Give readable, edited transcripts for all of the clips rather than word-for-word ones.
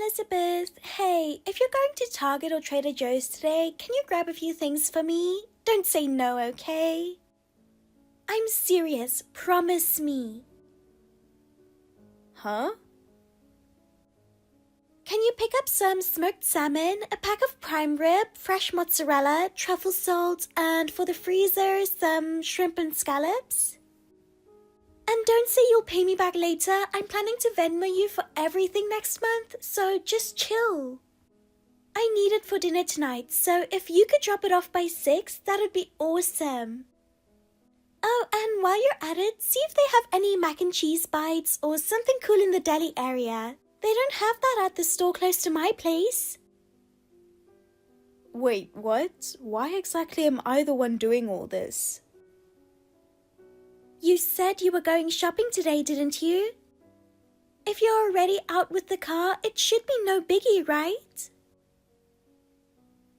Elizabeth, hey, if you're going to Target or Trader Joe's today, can you grab a few things for me? Don't say no, okay? I'm serious, promise me. Huh? Can you pick up some smoked salmon, a pack of prime rib, fresh mozzarella, truffle salt, and for the freezer, some shrimp and scallops? And don't say you'll pay me back later. I'm planning to Venmo you for everything next month, so just chill. I need it for dinner tonight, so if you could drop it off by 6, that'd be awesome. Oh, and while you're at it, see if they have any mac and cheese bites or something cool in the deli area. They don't have that at the store close to my place. Wait, what? Why exactly am I the one doing all this? You said you were going shopping today, didn't you? If you're already out with the car, it should be no biggie, right?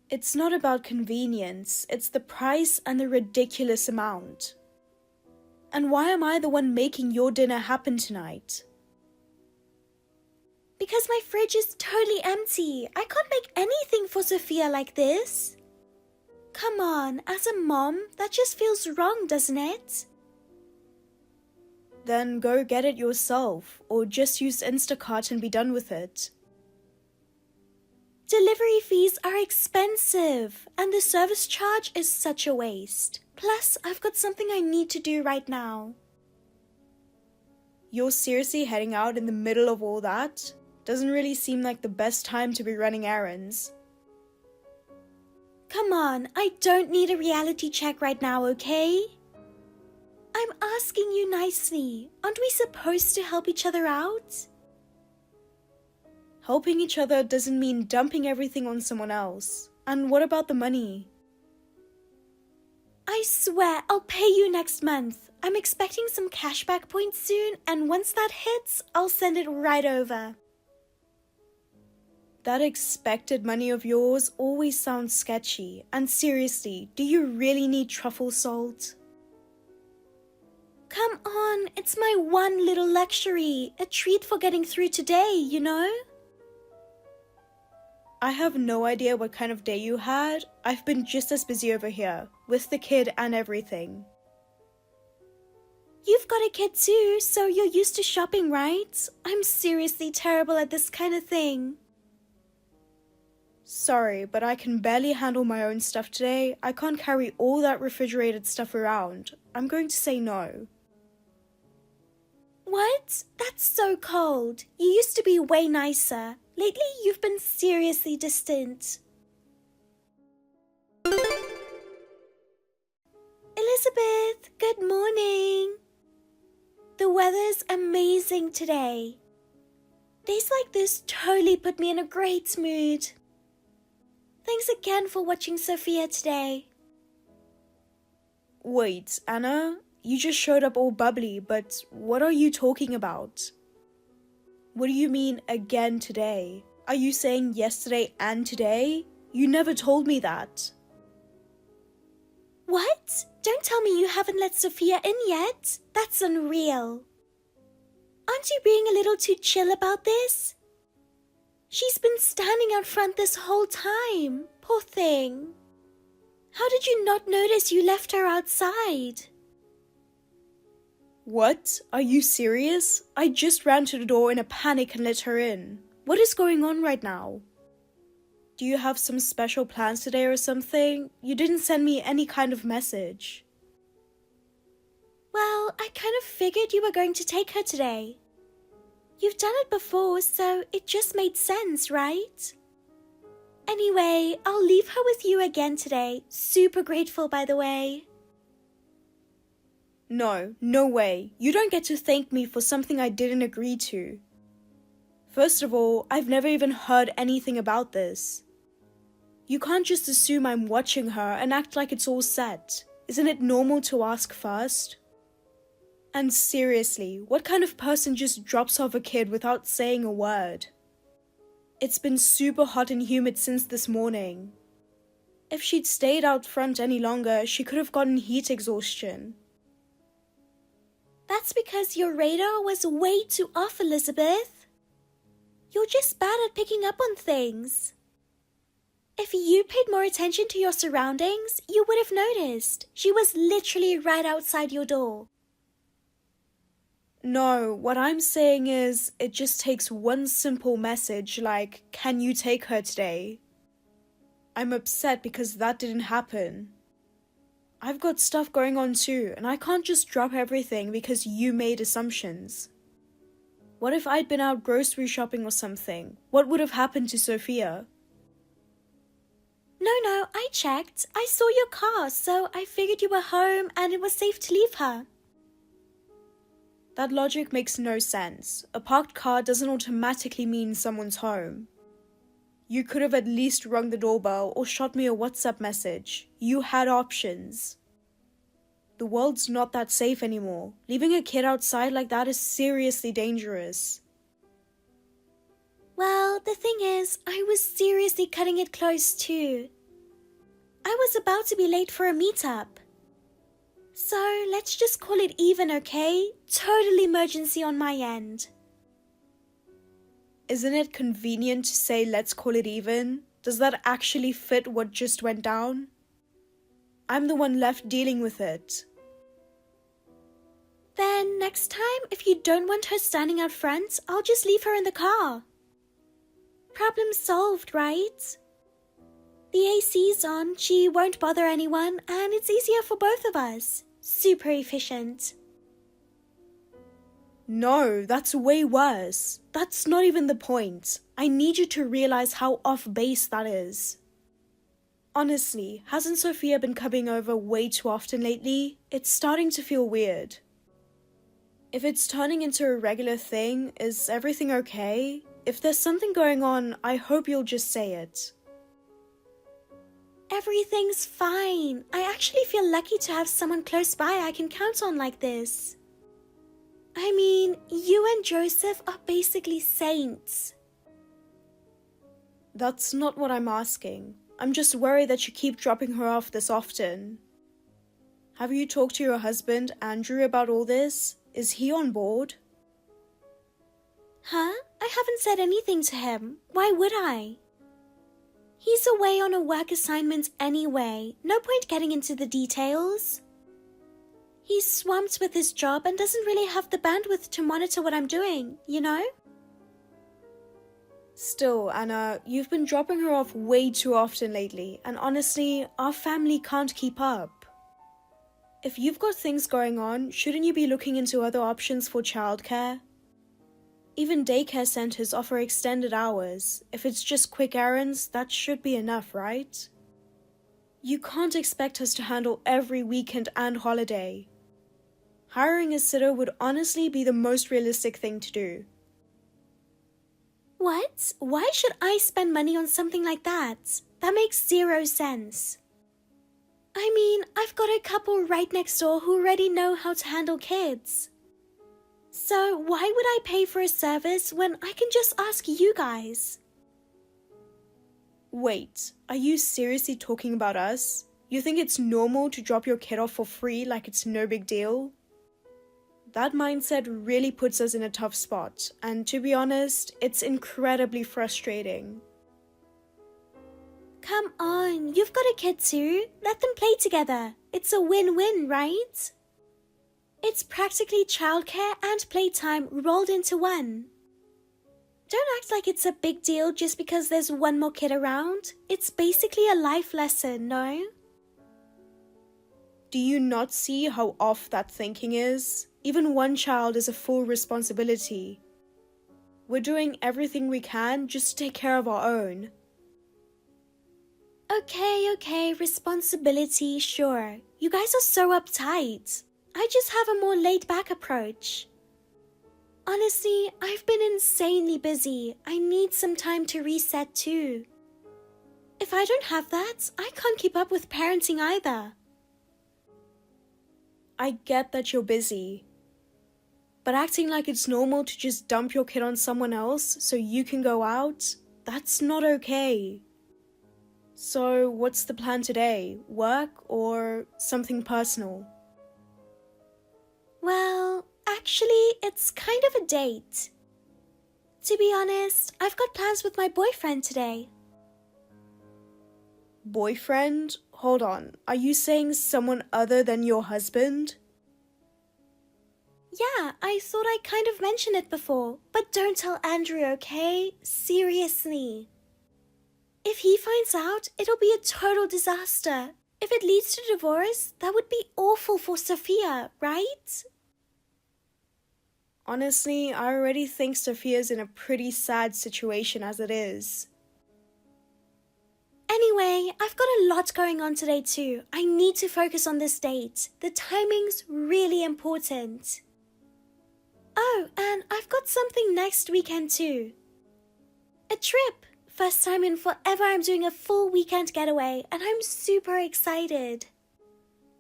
It's not about convenience, it's the price and the ridiculous amount. And why am I the one making your dinner happen tonight? Because my fridge is totally empty. I can't make anything for Sophia like this. Come on, as a mom, that just feels wrong, doesn't it? Then go get it yourself, or just use Instacart and be done with it. Delivery fees are expensive, and the service charge is such a waste. Plus, I've got something I need to do right now. You're seriously heading out in the middle of all that? Doesn't really seem like the best time to be running errands. Come on, I don't need a reality check right now, okay? I'm asking you nicely. Aren't we supposed to help each other out? Helping each other doesn't mean dumping everything on someone else. And what about the money? I swear I'll pay you next month. I'm expecting some cashback points soon, and once that hits, I'll send it right over. That expected money of yours always sounds sketchy. And seriously, do you really need truffle salt? Come on, it's my one little luxury. A treat for getting through today, you know? I have no idea what kind of day you had. I've been just as busy over here, with the kid and everything. You've got a kid too, so you're used to shopping, right? I'm seriously terrible at this kind of thing. Sorry, but I can barely handle my own stuff today. I can't carry all that refrigerated stuff around. I'm going to say no. What? That's so cold. You used to be way nicer. Lately, you've been seriously distant. Elizabeth, good morning. The weather's amazing today. Days like this totally put me in a great mood. Thanks again for watching Sophia today. Wait, Anna? You just showed up all bubbly, but what are you talking about? What do you mean, again today? Are you saying yesterday and today? You never told me that. What? Don't tell me you haven't let Sophia in yet. That's unreal. Aren't you being a little too chill about this? She's been standing out front this whole time. Poor thing. How did you not notice you left her outside? What? Are you serious? I just ran to the door in a panic and let her in. What is going on right now? Do you have some special plans today or something? You didn't send me any kind of message. Well, I kind of figured you were going to take her today. You've done it before, so it just made sense, right? Anyway, I'll leave her with you again today. Super grateful, by the way. No way. You don't get to thank me for something I didn't agree to. First of all, I've never even heard anything about this. You can't just assume I'm watching her and act like it's all set. Isn't it normal to ask first? And seriously, what kind of person just drops off a kid without saying a word? It's been super hot and humid since this morning. If she'd stayed out front any longer, she could have gotten heat exhaustion. That's because your radar was way too off, Elizabeth. You're just bad at picking up on things. If you paid more attention to your surroundings, you would have noticed. She was literally right outside your door. No, what I'm saying is, it just takes one simple message like, "Can you take her today?" I'm upset because that didn't happen. I've got stuff going on too, and I can't just drop everything because you made assumptions. What if I'd been out grocery shopping or something? What would have happened to Sophia? No, I checked. I saw your car, so I figured you were home and it was safe to leave her. That logic makes no sense. A parked car doesn't automatically mean someone's home. You could have at least rung the doorbell or shot me a WhatsApp message. You had options. The world's not that safe anymore. Leaving a kid outside like that is seriously dangerous. Well, the thing is, I was seriously cutting it close too. I was about to be late for a meetup. So let's just call it even, okay? Total emergency on my end. Isn't it convenient to say let's call it even? Does that actually fit what just went down? I'm the one left dealing with it. Then next time, if you don't want her standing out front, I'll just leave her in the car. Problem solved, right? The AC's on, she won't bother anyone, and it's easier for both of us. Super efficient. No, that's way worse. That's not even the point. I need you to realize how off base that is. Honestly, hasn't Sophia been coming over way too often lately? It's starting to feel weird. If it's turning into a regular thing, is everything okay? If there's something going on, I hope you'll just say it. Everything's fine. I actually feel lucky to have someone close by I can count on like this. I mean, you and Joseph are basically saints. That's not what I'm asking. I'm just worried that you keep dropping her off this often. Have you talked to your husband, Andrew, about all this? Is he on board? Huh? I haven't said anything to him. Why would I? He's away on a work assignment anyway. No point getting into the details. He's swamped with his job and doesn't really have the bandwidth to monitor what I'm doing, you know? Still, Anna, you've been dropping her off way too often lately, and honestly, our family can't keep up. If you've got things going on, shouldn't you be looking into other options for childcare? Even daycare centers offer extended hours. If it's just quick errands, that should be enough, right? You can't expect us to handle every weekend and holiday. Hiring a sitter would honestly be the most realistic thing to do. What? Why should I spend money on something like that? That makes zero sense. I mean, I've got a couple right next door who already know how to handle kids. So why would I pay for a service when I can just ask you guys? Wait, are you seriously talking about us? You think it's normal to drop your kid off for free like it's no big deal? That mindset really puts us in a tough spot, and to be honest, it's incredibly frustrating. Come on, you've got a kid too. Let them play together. It's a win-win, right? It's practically childcare and playtime rolled into one. Don't act like it's a big deal just because there's one more kid around. It's basically a life lesson, no? Do you not see how off that thinking is? Even one child is a full responsibility. We're doing everything we can just to take care of our own. Okay, responsibility, sure. You guys are so uptight. I just have a more laid-back approach. Honestly, I've been insanely busy. I need some time to reset too. If I don't have that, I can't keep up with parenting either. I get that you're busy, but acting like it's normal to just dump your kid on someone else so you can go out, that's not okay. So what's the plan today? Work or something personal? Well, actually, it's kind of a date. To be honest, I've got plans with my boyfriend today. Boyfriend? Hold on, are you saying someone other than your husband? Yeah, I thought I kind of mentioned it before, but don't tell Andrew, okay? Seriously. If he finds out, it'll be a total disaster. If it leads to divorce, that would be awful for Sophia, right? Honestly, I already think Sophia's in a pretty sad situation as it is. Anyway, I've got a lot going on today too. I need to focus on this date. The timing's really important. Oh, and I've got something next weekend too. A trip. First time in forever I'm doing a full weekend getaway and I'm super excited.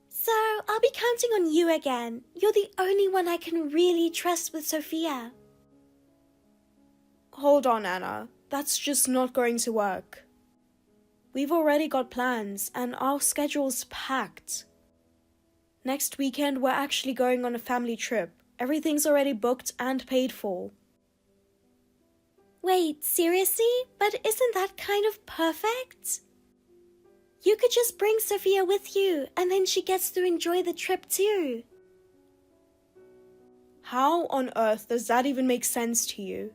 So I'll be counting on you again. You're the only one I can really trust with Sophia. Hold on, Anna. That's just not going to work. We've already got plans and our schedule's packed. Next weekend we're actually going on a family trip. Everything's already booked and paid for. Wait, seriously? But isn't that kind of perfect? You could just bring Sophia with you, and then she gets to enjoy the trip too. How on earth does that even make sense to you?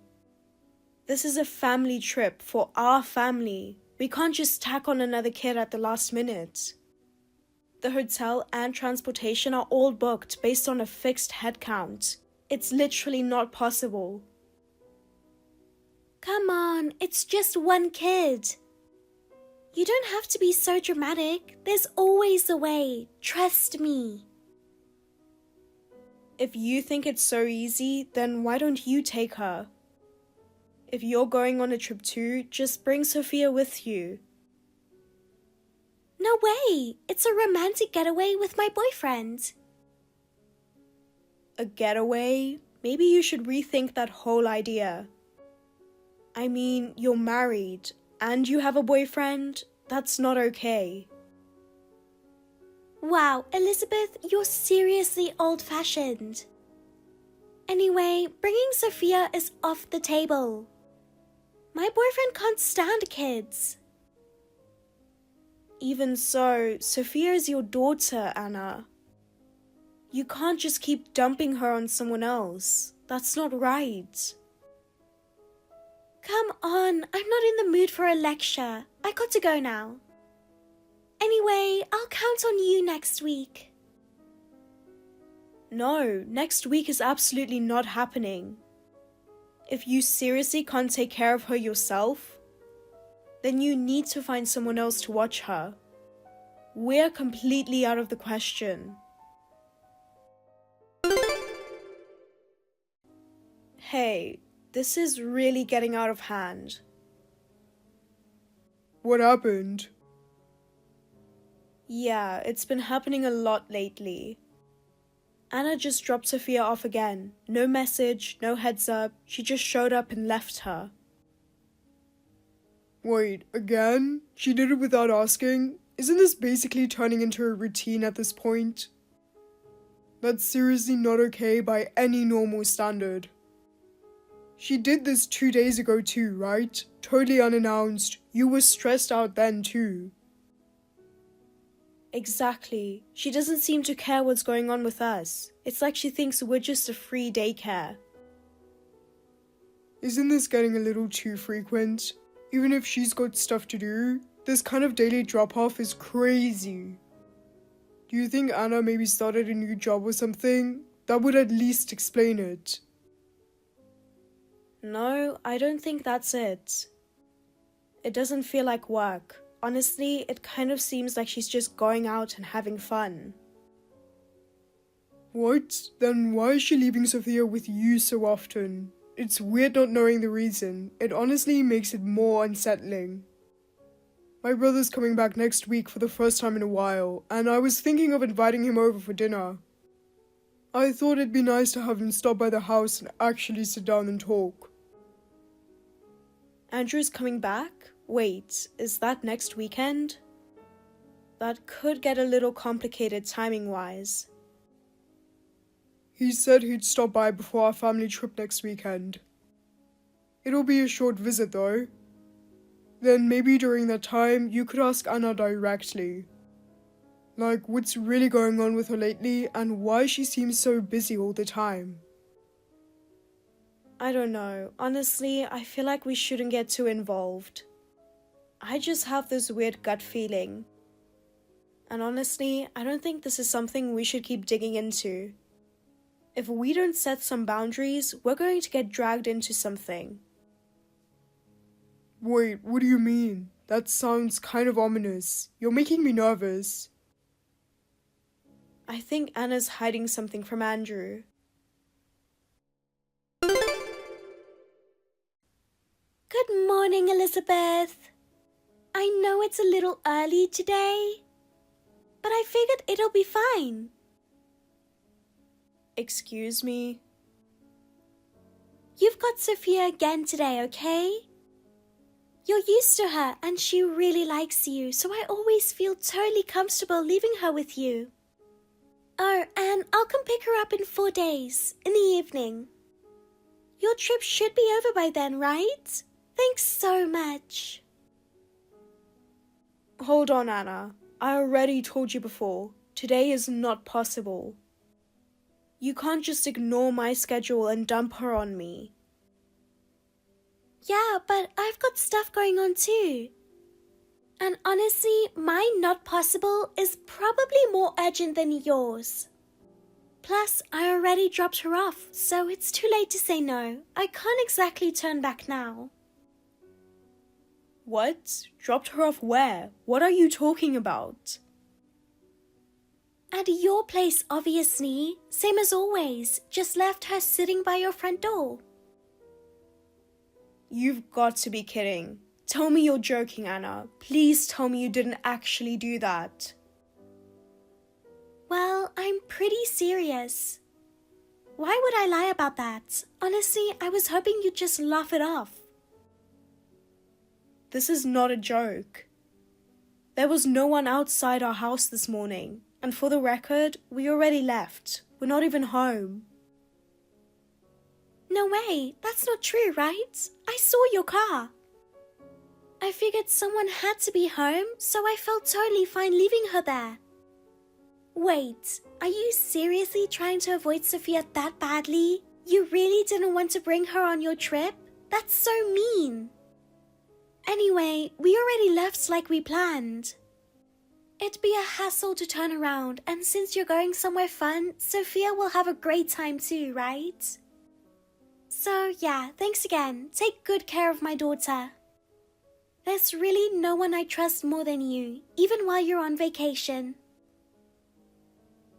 This is a family trip for our family. We can't just tack on another kid at the last minute. The hotel and transportation are all booked based on a fixed head count. It's literally not possible. Come on, it's just one kid. You don't have to be so dramatic. There's always a way. Trust me. If you think it's so easy, then why don't you take her? If you're going on a trip too, just bring Sophia with you. No way. It's a romantic getaway with my boyfriend. A getaway? Maybe you should rethink that whole idea. I mean, you're married, and you have a boyfriend. That's not okay. Wow, Elizabeth, you're seriously old-fashioned. Anyway, bringing Sophia is off the table. My boyfriend can't stand kids. Even so, Sophia is your daughter, Anna. You can't just keep dumping her on someone else. That's not right. Come on, I'm not in the mood for a lecture. I got to go now. Anyway, I'll count on you next week. No, next week is absolutely not happening. If you seriously can't take care of her yourself, then you need to find someone else to watch her. We're completely out of the question. Hey, this is really getting out of hand. What happened? Yeah, it's been happening a lot lately. Anna just dropped Sophia off again. No message, no heads up. She just showed up and left her. Wait, again? She did it without asking? Isn't this basically turning into a routine at this point? That's seriously not okay by any normal standard. She did this 2 days ago too, right? Totally unannounced. You were stressed out then too. Exactly. She doesn't seem to care what's going on with us. It's like she thinks we're just a free daycare. Isn't this getting a little too frequent? Even if she's got stuff to do, this kind of daily drop-off is crazy. Do you think Anna maybe started a new job or something? That would at least explain it. No, I don't think that's it. It doesn't feel like work. Honestly, it kind of seems like she's just going out and having fun. What? Then why is she leaving Sophia with you so often? It's weird not knowing the reason. It honestly makes it more unsettling. My brother's coming back next week for the first time in a while, and I was thinking of inviting him over for dinner. I thought it'd be nice to have him stop by the house and actually sit down and talk. Andrew's coming back? Wait, is that next weekend? That could get a little complicated timing-wise. He said he'd stop by before our family trip next weekend. It'll be a short visit though. Then maybe during that time you could ask Anna directly. Like what's really going on with her lately and why she seems so busy all the time. I don't know. Honestly, I feel like we shouldn't get too involved. I just have this weird gut feeling. And honestly, I don't think this is something we should keep digging into. If we don't set some boundaries, we're going to get dragged into something. Wait, what do you mean? That sounds kind of ominous. You're making me nervous. I think Anna's hiding something from Andrew. Good morning, Elizabeth. I know it's a little early today, but I figured it'll be fine. Excuse me? You've got Sophia again today, okay? You're used to her and she really likes you, so I always feel totally comfortable leaving her with you. Oh, and I'll come pick her up in 4 days, in the evening. Your trip should be over by then, right? Thanks so much. Hold on, Anna. I already told you before. Today is not possible. You can't just ignore my schedule and dump her on me. Yeah, but I've got stuff going on too. And honestly, my not possible is probably more urgent than yours. Plus, I already dropped her off, so it's too late to say no. I can't exactly turn back now. What? Dropped her off where? What are you talking about? At your place, obviously. Same as always. Just left her sitting by your front door. You've got to be kidding. Tell me you're joking, Anna. Please tell me you didn't actually do that. Well, I'm pretty serious. Why would I lie about that? Honestly, I was hoping you'd just laugh it off. This is not a joke. There was no one outside our house this morning, and for the record, we already left. We're not even home. No way, that's not true, right? I saw your car. I figured someone had to be home, so I felt totally fine leaving her there. Wait, are you seriously trying to avoid Sophia that badly? You really didn't want to bring her on your trip? That's so mean. Anyway, we already left like we planned. It'd be a hassle to turn around, and since you're going somewhere fun, Sophia will have a great time too, right? So yeah, thanks again. Take good care of my daughter. There's really no one I trust more than you, even while you're on vacation.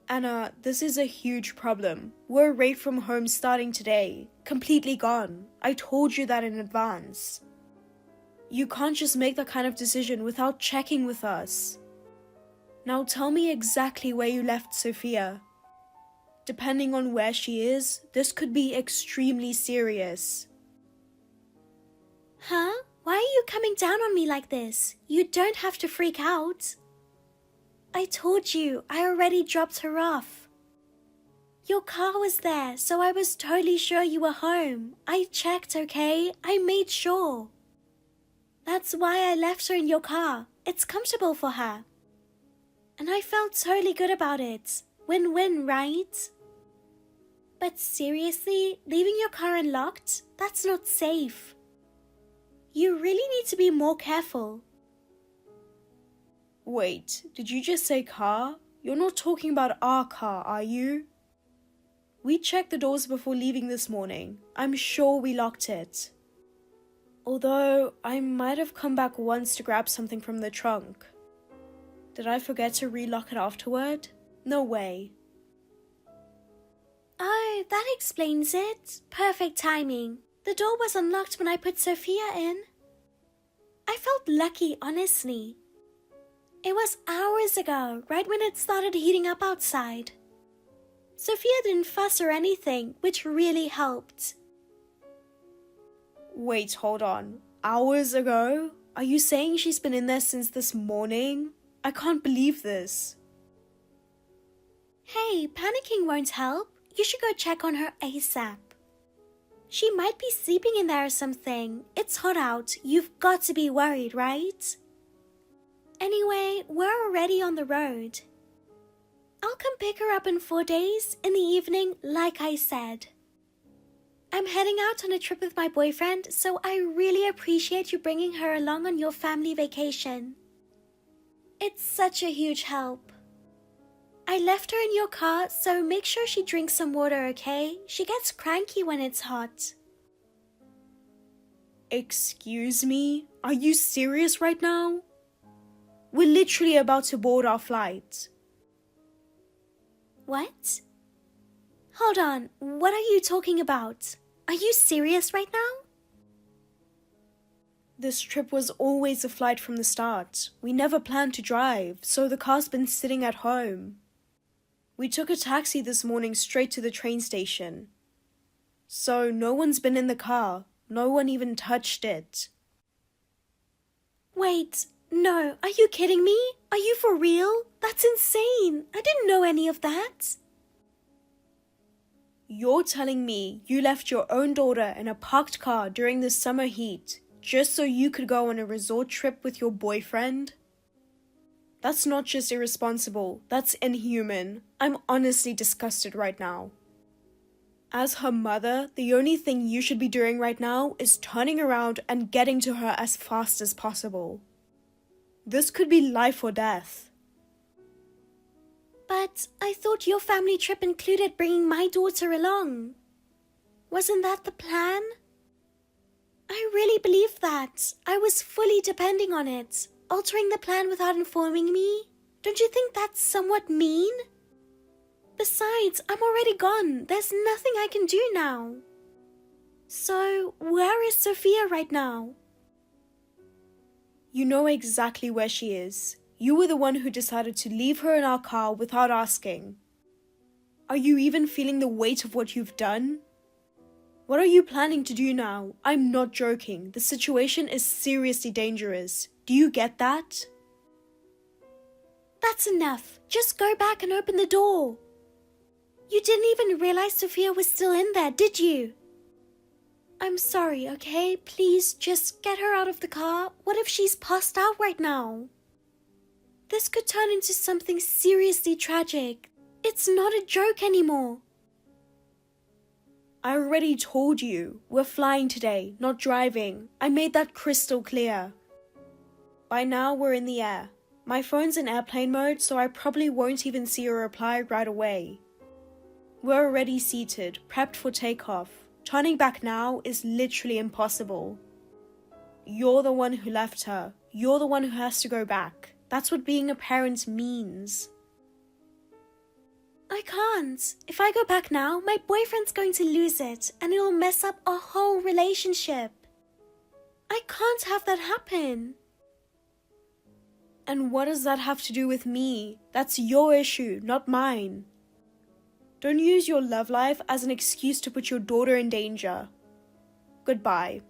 Anna, this is a huge problem. We're away from home starting today. Completely gone. I told you that in advance. You can't just make that kind of decision without checking with us. Now tell me exactly where you left Sophia. Depending on where she is, this could be extremely serious. Huh? Why are you coming down on me like this? You don't have to freak out. I told you, I already dropped her off. Your car was there, so I was totally sure you were home. I checked, okay? I made sure. That's why I left her in your car. It's comfortable for her. And I felt totally good about it. Win-win, right? But seriously, leaving your car unlocked? That's not safe. You really need to be more careful. Wait, did you just say car? You're not talking about our car, are you? We checked the doors before leaving this morning. I'm sure we locked it. Although, I might have come back once to grab something from the trunk. Did I forget to relock it afterward? No way. Oh, that explains it. Perfect timing. The door was unlocked when I put Sophia in. I felt lucky, honestly. It was hours ago, right when it started heating up outside. Sophia didn't fuss or anything, which really helped. Wait, hold on. Hours ago? Are you saying she's been in there since this morning? I can't believe this. Hey, panicking won't help. You should go check on her ASAP. She might be sleeping in there or something. It's hot out. You've got to be worried, right? Anyway, we're already on the road. I'll come pick her up in 4 days, in the evening, like I said. I'm heading out on a trip with my boyfriend, so I really appreciate you bringing her along on your family vacation. It's such a huge help. I left her in your car, so make sure she drinks some water, okay? She gets cranky when it's hot. Excuse me? Are you serious right now? We're literally about to board our flight. What? Hold on, what are you talking about? Are you serious right now? This trip was always a flight from the start. We never planned to drive, so the car's been sitting at home. We took a taxi this morning straight to the train station. So no one's been in the car. No one even touched it. Wait, no, are you kidding me? Are you for real? That's insane. I didn't know any of that. You're telling me you left your own daughter in a parked car during the summer heat just so you could go on a resort trip with your boyfriend? That's not just irresponsible, that's inhuman. I'm honestly disgusted right now. As her mother, the only thing you should be doing right now is turning around and getting to her as fast as possible. This could be life or death. But I thought your family trip included bringing my daughter along. Wasn't that the plan? I really believed that. I was fully depending on it. Altering the plan without informing me? Don't you think that's somewhat mean? Besides, I'm already gone. There's nothing I can do now. So, where is Sophia right now? You know exactly where she is. You were the one who decided to leave her in our car without asking. Are you even feeling the weight of what you've done? What are you planning to do now? I'm not joking. The situation is seriously dangerous. Do you get that? That's enough. Just go back and open the door. You didn't even realize Sophia was still in there, did you? I'm sorry, okay? Please just get her out of the car. What if she's passed out right now? This could turn into something seriously tragic. It's not a joke anymore. I already told you. We're flying today, not driving. I made that crystal clear. By now, we're in the air. My phone's in airplane mode, so I probably won't even see a reply right away. We're already seated, prepped for takeoff. Turning back now is literally impossible. You're the one who left her. You're the one who has to go back. That's what being a parent means. I can't. If I go back now, my boyfriend's going to lose it, and it'll mess up our whole relationship. I can't have that happen. And what does that have to do with me? That's your issue, not mine. Don't use your love life as an excuse to put your daughter in danger. Goodbye.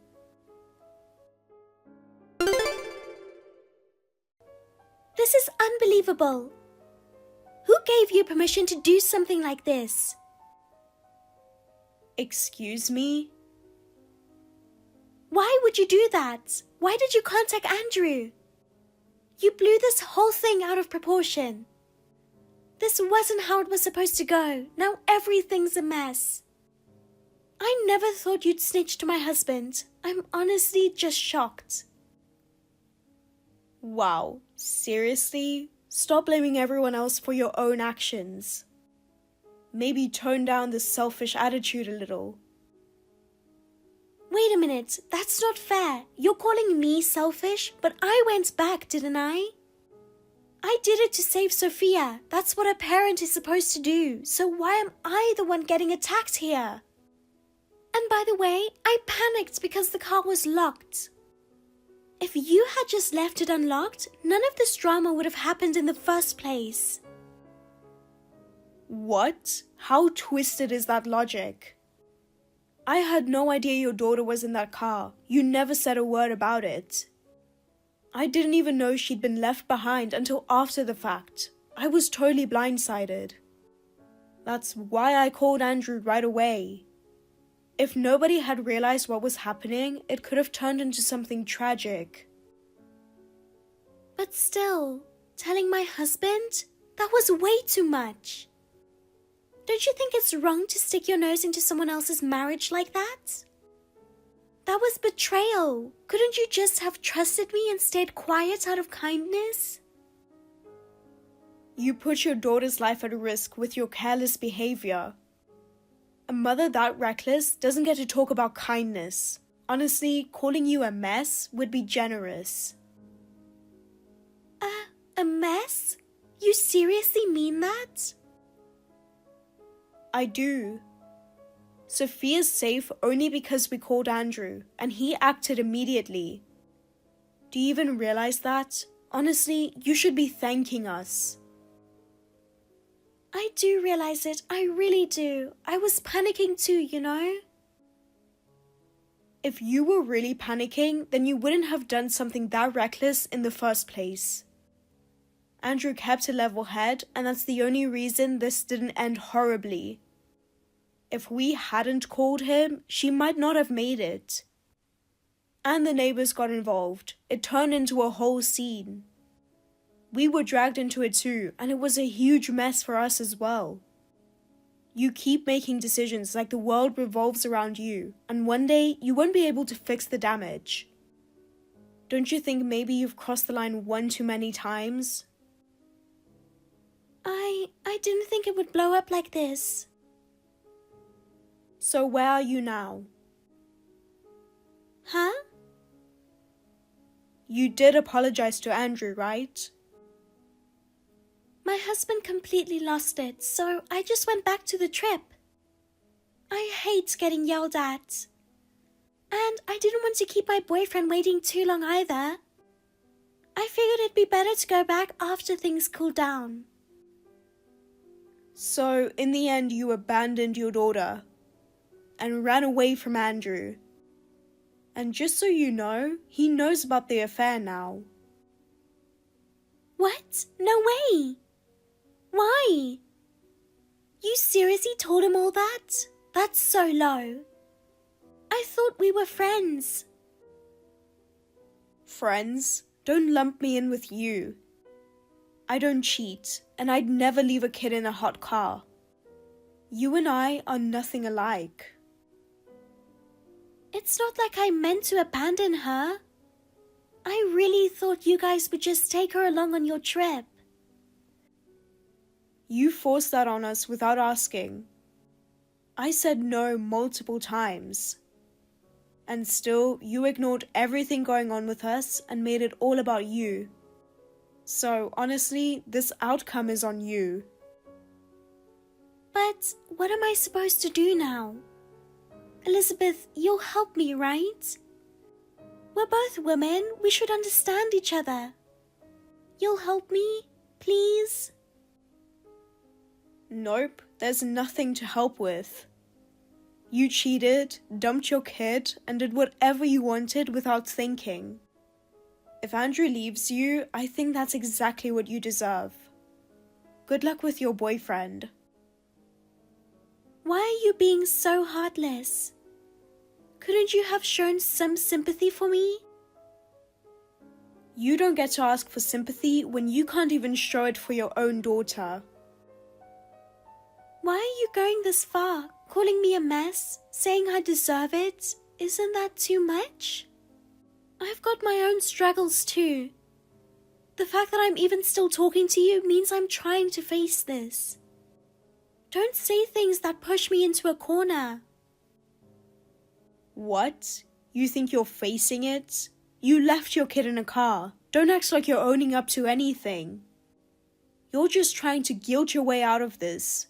This is unbelievable. Who gave you permission to do something like this? Excuse me? Why would you do that? Why did you contact Andrew? You blew this whole thing out of proportion. This wasn't how it was supposed to go. Now everything's a mess. I never thought you'd snitch to my husband. I'm honestly just shocked. Wow, seriously? Stop blaming everyone else for your own actions. Maybe tone down this selfish attitude a little. Wait a minute, that's not fair. You're calling me selfish, but I went back, didn't I? I did it to save Sophia. That's what a parent is supposed to do. So why am I the one getting attacked here? And by the way, I panicked because the car was locked. If you had just left it unlocked, none of this drama would have happened in the first place. What? How twisted is that logic? I had no idea your daughter was in that car. You never said a word about it. I didn't even know she'd been left behind until after the fact. I was totally blindsided. That's why I called Andrew right away. If nobody had realized what was happening, it could have turned into something tragic. But still, telling my husband? That was way too much. Don't you think it's wrong to stick your nose into someone else's marriage like that? That was betrayal. Couldn't you just have trusted me and stayed quiet out of kindness? You put your daughter's life at risk with your careless behavior. A mother that reckless doesn't get to talk about kindness. Honestly, calling you a mess would be generous. A mess? You seriously mean that? I do. Sophia's safe only because we called Andrew, and he acted immediately. Do you even realize that? Honestly, you should be thanking us. I do realize it, I really do. I was panicking too, you know? If you were really panicking, then you wouldn't have done something that reckless in the first place. Andrew kept a level head, and that's the only reason this didn't end horribly. If we hadn't called him, she might not have made it. And the neighbors got involved. It turned into a whole scene. We were dragged into it too, and it was a huge mess for us as well. You keep making decisions like the world revolves around you, and one day you won't be able to fix the damage. Don't you think maybe you've crossed the line one too many times? I didn't think it would blow up like this. So where are you now? Huh? You did apologize to Andrew, right? My husband completely lost it, so I just went back to the trip. I hate getting yelled at. And I didn't want to keep my boyfriend waiting too long either. I figured it'd be better to go back after things cool down. So, in the end, you abandoned your daughter and ran away from Andrew. And just so you know, he knows about the affair now. What? No way! Why? You seriously told him all that? That's so low. I thought we were friends. Friends? Don't lump me in with you. I don't cheat, and I'd never leave a kid in a hot car. You and I are nothing alike. It's not like I meant to abandon her. I really thought you guys would just take her along on your trip. You forced that on us without asking. I said no multiple times. And still, you ignored everything going on with us and made it all about you. So, honestly, this outcome is on you. But what am I supposed to do now? Elizabeth, you'll help me, right? We're both women. We should understand each other. You'll help me, please? Nope, there's nothing to help with. You cheated, dumped your kid, and did whatever you wanted without thinking. If Andrew leaves you, I think that's exactly what you deserve. Good luck with your boyfriend. Why are you being so heartless? Couldn't you have shown some sympathy for me? You don't get to ask for sympathy when you can't even show it for your own daughter. Why are you going this far? Calling me a mess? Saying I deserve it? Isn't that too much? I've got my own struggles too. The fact that I'm even still talking to you means I'm trying to face this. Don't say things that push me into a corner. What? You think you're facing it? You left your kid in a car. Don't act like you're owning up to anything. You're just trying to guilt your way out of this.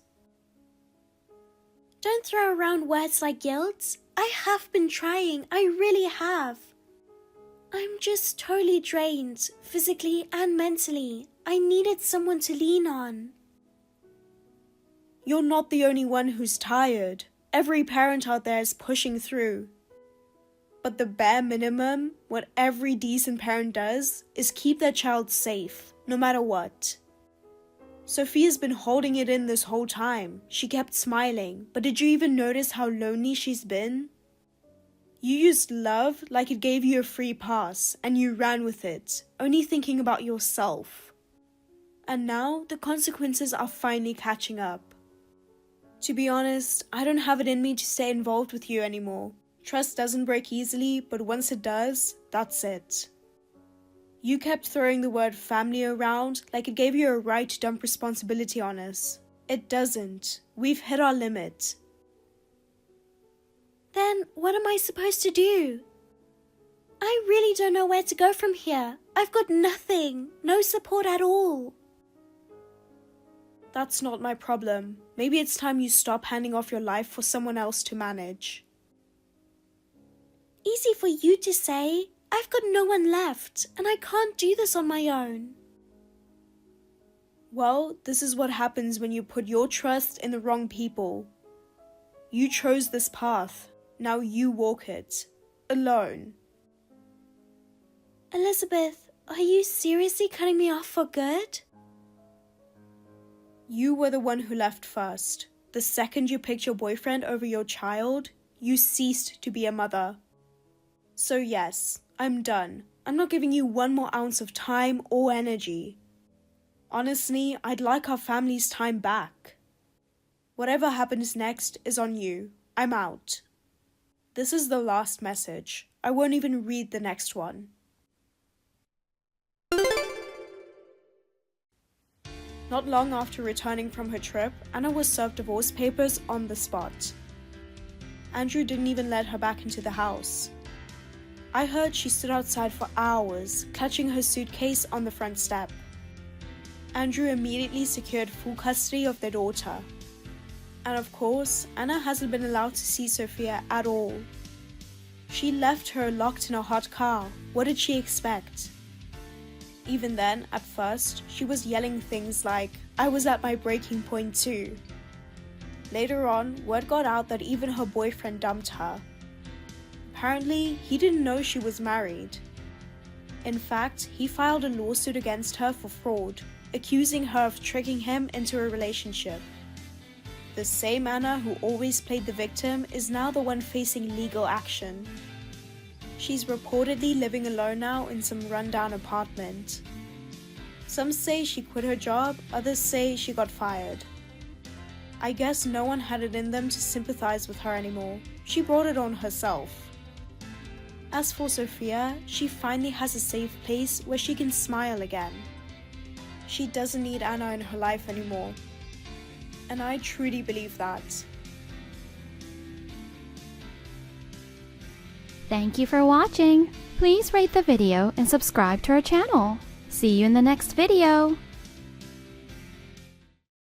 Don't throw around words like guilt. I have been trying. I really have. I'm just totally drained, physically and mentally. I needed someone to lean on. You're not the only one who's tired. Every parent out there is pushing through. But the bare minimum, what every decent parent does, is keep their child safe, no matter what. Sophia's been holding it in this whole time. She kept smiling, but did you even notice how lonely she's been? You used love like it gave you a free pass, and you ran with it, only thinking about yourself. And now the consequences are finally catching up. To be honest, I don't have it in me to stay involved with you anymore. Trust doesn't break easily, but once it does, that's it. You kept throwing the word family around like it gave you a right to dump responsibility on us. It doesn't. We've hit our limit. Then what am I supposed to do? I really don't know where to go from here. I've got nothing, no support at all. That's not my problem. Maybe it's time you stop handing off your life for someone else to manage. Easy for you to say. I've got no one left, and I can't do this on my own. Well, this is what happens when you put your trust in the wrong people. You chose this path. Now you walk it. Alone. Elizabeth, are you seriously cutting me off for good? You were the one who left first. The second you picked your boyfriend over your child, you ceased to be a mother. So yes, I'm done. I'm not giving you one more ounce of time or energy. Honestly, I'd like our family's time back. Whatever happens next is on you. I'm out. This is the last message. I won't even read the next one. Not long after returning from her trip, Anna was served divorce papers on the spot. Andrew didn't even let her back into the house. I heard she stood outside for hours, clutching her suitcase on the front step. Andrew immediately secured full custody of their daughter. And of course, Anna hasn't been allowed to see Sophia at all. She left her locked in a hot car. What did she expect? Even then, at first, she was yelling things like, "I was at my breaking point too." Later on, word got out that even her boyfriend dumped her. Apparently, he didn't know she was married. In fact, he filed a lawsuit against her for fraud, accusing her of tricking him into a relationship. The same Anna who always played the victim is now the one facing legal action. She's reportedly living alone now in some rundown apartment. Some say she quit her job, others say she got fired. I guess no one had it in them to sympathize with her anymore. She brought it on herself. As for Sophia, she finally has a safe place where she can smile again. She doesn't need Anna in her life anymore. And I truly believe that. Thank you for watching. Please rate the video and subscribe to our channel. See you in the next video.